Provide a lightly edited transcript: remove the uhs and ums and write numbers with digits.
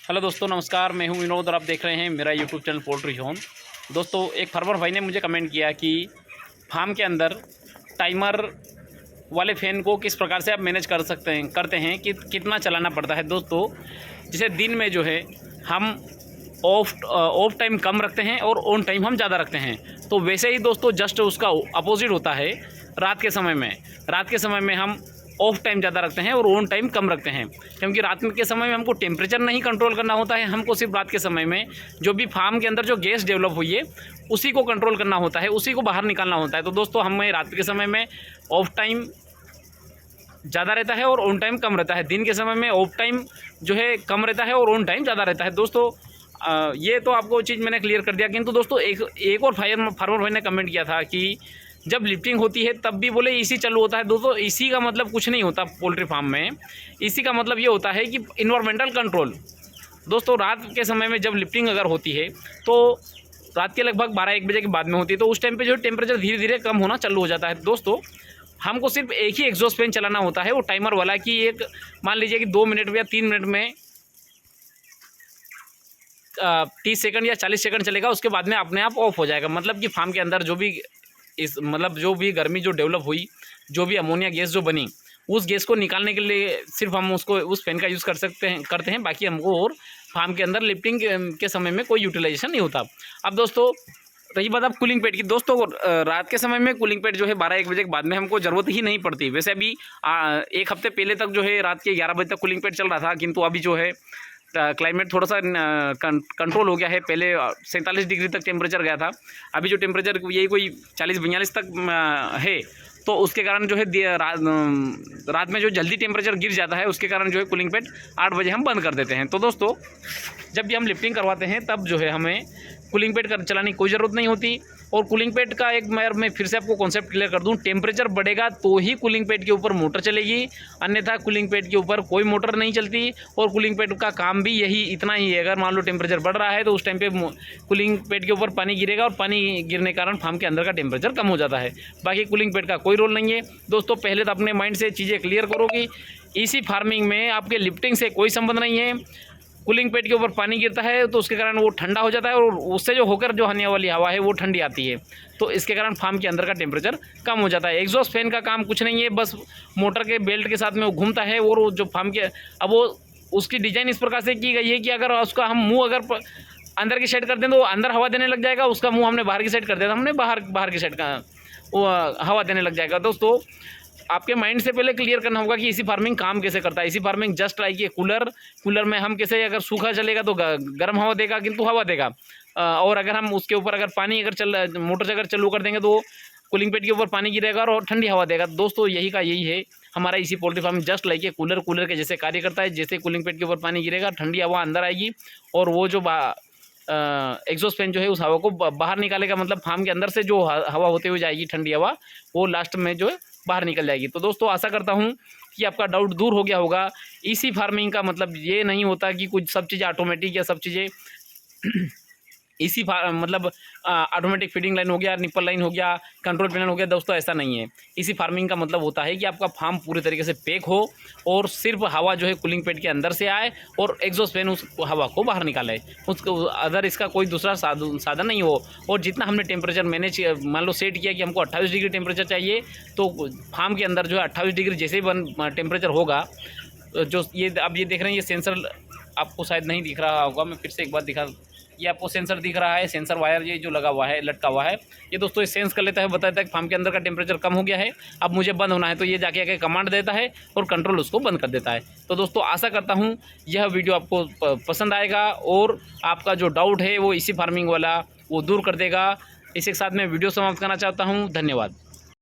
Hello दोस्तों, नमस्कार। मैं हूं विनोद और आप देख रहे हैं मेरा यूट्यूब चैनल पोल्ट्री जोन। दोस्तों, एक फार्मर भाई ने मुझे कमेंट किया कि फार्म के अंदर टाइमर वाले फ़ैन को किस प्रकार से आप मैनेज करते हैं कि कितना चलाना पड़ता है। दोस्तों, जैसे दिन में जो है हम ऑफ टाइम कम रखते हैं और ऑन टाइम हम ज़्यादा रखते हैं, तो वैसे ही दोस्तों जस्ट उसका अपोजिट होता है रात के समय में। रात के समय में हम ऑफ टाइम ज़्यादा रखते हैं और ऑन टाइम कम रखते हैं, क्योंकि रात के समय में हमको टेम्परेचर नहीं कंट्रोल करना होता है। हमको सिर्फ रात के समय में जो भी फार्म के अंदर जो गैस डेवलप हुई है उसी को कंट्रोल करना होता है, उसी को बाहर निकालना होता है। तो दोस्तों, हमें रात के समय में ऑफ टाइम ज़्यादा रहता है और ऑन टाइम कम रहता है। दिन के समय में ऑफ टाइम जो है कम रहता है और ऑन टाइम ज़्यादा रहता है। दोस्तों, ये तो आपको चीज़ मैंने क्लियर कर दिया। किंतु दोस्तों, एक और फार्मर भाई ने कमेंट किया था कि जब लिफ्टिंग होती है तब भी बोले एसी चालू होता है। दोस्तों, एसी का मतलब कुछ नहीं होता पोल्ट्री फार्म में। एसी का मतलब ये होता है कि इन्वायरमेंटल कंट्रोल। दोस्तों, रात के समय में जब लिफ्टिंग अगर होती है तो रात के लगभग 12-1 बजे के बाद में होती है, तो उस टाइम पे जो टेम्परेचर धीरे धीरे कम होना चालू हो जाता है। दोस्तों, हमको सिर्फ एक ही एग्जॉस्ट फैन चलाना होता है, वो टाइमर वाला, कि एक मान लीजिए कि 2 मिनट या 3 मिनट में 30 सेकंड या 40 सेकंड चलेगा, उसके बाद में अपने आप ऑफ हो जाएगा। मतलब कि फार्म के अंदर जो भी जो भी गर्मी जो डेवलप हुई, जो भी अमोनिया गैस जो बनी, उस गैस को निकालने के लिए सिर्फ हम उस फैन का यूज़ करते हैं। बाकी हमको और फार्म के अंदर लिफ्टिंग के समय में कोई यूटिलाइजेशन नहीं होता। अब दोस्तों, रही बात अब कूलिंग पैड की। दोस्तों, रात के समय में कूलिंग पैड जो है 12-1 बजे के बाद में हमको ज़रूरत ही नहीं पड़ती। वैसे अभी 1 हफ्ते पहले तक जो है रात के 11 बजे तक कूलिंग पैड चल रहा था, किंतु अभी जो है क्लाइमेट थोड़ा सा कंट्रोल हो गया है। पहले 47 डिग्री तक टेम्परेचर गया था, अभी जो टेम्परेचर यही कोई 40-42 तक है। तो उसके कारण जो है रात में जो जल्दी टेम्परेचर गिर जाता है, उसके कारण जो है कूलिंग पैड 8 बजे हम बंद कर देते हैं। तो दोस्तों, जब भी हम लिफ्टिंग करवाते हैं तब जो है हमें कूलिंग पैड चलाने की कोई ज़रूरत नहीं होती। और कूलिंग पैड का मैं फिर से आपको कॉन्सेप्ट क्लियर कर दूं, टेम्परेचर बढ़ेगा तो ही कूलिंग पैड के ऊपर मोटर चलेगी, अन्यथा कूलिंग पैड के ऊपर कोई मोटर नहीं चलती। और कूलिंग पैड का काम भी यही इतना ही है। अगर मान लो टेम्परेचर बढ़ रहा है तो उस टाइम पे कूलिंग पैड के ऊपर पानी गिरेगा और पानी गिरने के कारण फार्म के अंदर का टेम्परेचर कम हो जाता है। बाकी कूलिंग पैड का कोई रोल नहीं है। दोस्तों, पहले तो अपने माइंड से चीज़ें क्लियर करो कि इसी फार्मिंग में आपके लिफ्टिंग से कोई संबंध नहीं है। कूलिंग पैड के ऊपर पानी गिरता है तो उसके कारण वो ठंडा हो जाता है और उससे जो होकर जो आने वाली हवा है वो ठंडी आती है, तो इसके कारण फार्म के अंदर का टेम्परेचर कम हो जाता है। एग्जॉस्ट फैन का काम कुछ नहीं है, बस मोटर के बेल्ट के साथ में वो घूमता है। और जो फार्म के अब वो उसकी डिज़ाइन इस प्रकार से की गई है कि अगर उसका हम मुँह अगर अंदर की साइड कर दें तो अंदर हवा देने लग जाएगा, उसका मुँह हमने बाहर की साइड कर दिया तो हमने बाहर की साइड का वो हवा देने लग जाएगा। दोस्तों, आपके माइंड से पहले क्लियर करना होगा कि इसी फार्मिंग काम कैसे करता है। इसी फार्मिंग जस्ट लाइक ये कूलर में हम कैसे, अगर सूखा चलेगा तो गर्म हवा देगा, किंतु हवा देगा। और अगर हम उसके ऊपर अगर पानी अगर मोटर से अगर चालू कर देंगे तो कूलिंग पैड के ऊपर पानी गिरेगा और ठंडी हवा देगा। दोस्तों, यही है हमारा इसी पोल्ट्री फार्म। जस्ट लाइक ये कूलर के जैसे कार्य करता है। जैसे कूलिंग पैड के ऊपर पानी गिरेगा, ठंडी हवा अंदर आएगी और वो जो एग्जॉस्ट फैन जो है उस हवा को बाहर निकालेगा। मतलब फार्म के अंदर से जो हवा होते हुए जाएगी ठंडी हवा, वो लास्ट में जो है बाहर निकल जाएगी। तो दोस्तों, आशा करता हूँ कि आपका डाउट दूर हो गया होगा। इसी फार्मिंग का मतलब ये नहीं होता कि कुछ सब चीज़ें ऑटोमेटिक या सब चीज़ें मतलब ऑटोमेटिक फीडिंग लाइन हो गया, निप्पल लाइन हो गया, कंट्रोल पैनल हो गया। दोस्तों, ऐसा नहीं है। इसी फार्मिंग का मतलब होता है कि आपका फार्म पूरे तरीके से पैक हो और सिर्फ हवा जो है कूलिंग पैड के अंदर से आए और एग्जॉस्ट फैन उस हवा को बाहर निकाले। उसको अदर इसका कोई दूसरा साधन नहीं हो। और जितना हमने टेम्परेचर मैनेज मान लो सेट किया कि हमको 28 डिग्री टेम्परेचर चाहिए, तो फार्म के अंदर जो है 28 डिग्री जैसे ही टेम्परेचर होगा, जो ये अब ये देख रहे हैं, ये सेंसर आपको शायद नहीं दिख रहा होगा, मैं फिर से एक बार दिखा। ये आपको सेंसर दिख रहा है, सेंसर वायर ये जो लगा हुआ है, लटका हुआ है, ये दोस्तों ये सेंस कर लेता है, बताता है कि फार्म के अंदर का टेम्परेचर कम हो गया है, अब मुझे बंद होना है। तो ये जाके आके कमांड देता है और कंट्रोल उसको बंद कर देता है। तो दोस्तों, आशा करता हूँ यह वीडियो आपको पसंद आएगा और आपका जो डाउट है वो इसी फार्मिंग वाला वो दूर कर देगा। इसी के साथ मैं वीडियो समाप्त करना चाहता हूँ। धन्यवाद।